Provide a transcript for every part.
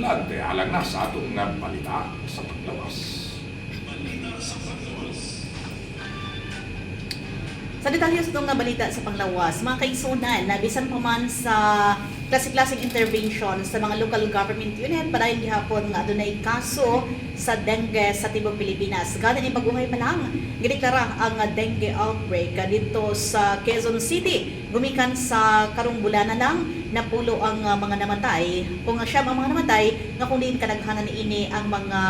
At alang na sa atong balita sa paglawas. Sa detalye sa itong balita sa panglawas, mga kaigsunan, nabisan pa man sa klase-klaseng intervention sa mga local government unit para yung gihapon nga adunay kaso sa dengue sa tibok Pilipinas. Ganin yung pagbuhay pa lang, giniklara ang dengue outbreak dito sa Quezon City. Gumikan sa karong bulan na lang, napulo ang mga namatay. Kung siya ang mga namatay, nga kung diin kanaghanan ini ang mga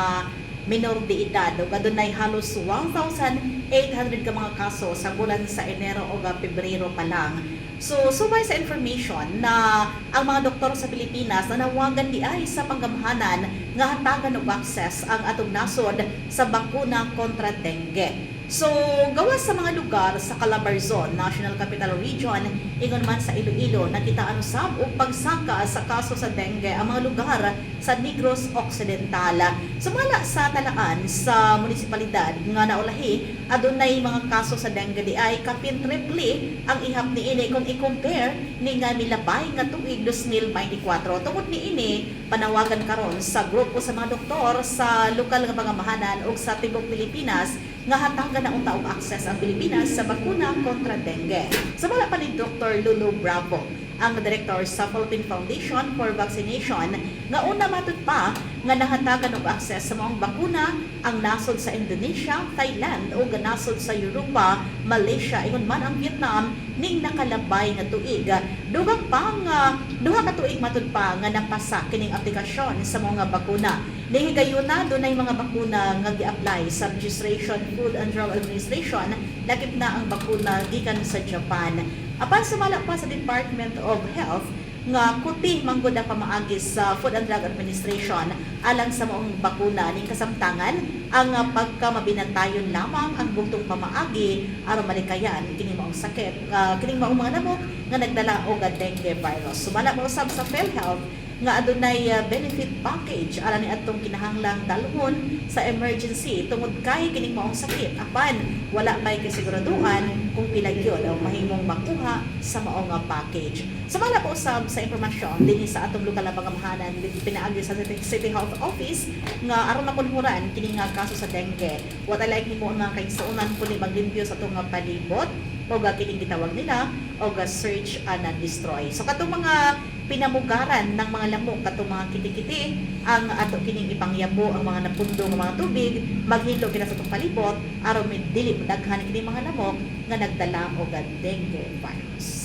minor de edad o adunay halos 1,800 ka mga kaso sa bulan sa Enero o Pebrero pa lang. So, subay sa information na ang mga doktor sa Pilipinas na nawagan di ay sa panggamhanan nga hatagan og access ang atong nasod sa bakuna kontra dengue. So, gawas sa mga lugar sa Calabarzon, National Capital Region, ingon man sa Iloilo, nakitaan usab og pagsaka sa kaso sa dengue ang mga lugar sa Negros Occidental. Sumala sa talaan sa munisipalidad nga naulahi, adunay mga kaso sa dengue di ay kapin triple ang ihap ni ini kung i-compare ni nga milabay nga tuig 2024. Tungod ni ini, panawagan karon sa grupo sa mga doktor sa lokal nga pangamahanan ug sa tibok Pilipinas nga hatagan na unta og access ang Pilipinas sa bakuna kontra dengue. Sa wala pa ni Dr. Lulu Bravo, ang director sa Philippine Foundation for Vaccination, nga una matud pa nga nahatagan og access sa mga bakuna ang nasod sa Indonesia, Thailand o nasod sa Europa, Malaysia, ingon man ang Vietnam ning nakalabay nga tuig. Dugang pang duha ka tuig matud pa nga napasa kining aplikasyon sa mga bakuna. Ning gayuna dunay mga bakuna nga gi-apply sa Registration Food and Drug Administration, lakip na ang bakuna gikan sa Japan. Apan sumala pa sa Department of Health nga kuti manggod ang pamaagi sa Food and Drug Administration alang sa maong bakuna ning kasamtangan ang pagkamabinantayon lamang ang bugtong pamaagi aron malikayan kini maong sakit kining maong mga namok nga nagdala og dengue virus. Sumala mo usab sa PhilHealth nga adunay benefit package alang ni atong kinahanglang dalhon sa emergency tungod kay kining maong sakit, apan wala may kasiguraduhan kung pila gyud ang mahimong makuha sa maong package. Sumala po usab sa impormasyon dinhi sa atong lokal na pangamahanan pinaagi sa City Health Office nga aron makunhuran kini nga kaso sa dengue. What I like nimo nga kay suunan po ni maglimpyo sa atong palibot o kining gitawag nila o search and destroy. So katong mga pinamugaran ng mga lamok, katong mga kiti-kiti ang ato kining ipangyabo ang mga napundo ng mga tubig, maghilo kina sa itong palibot aron may dili daghan kining mga lamok nga nagdala og dengue virus.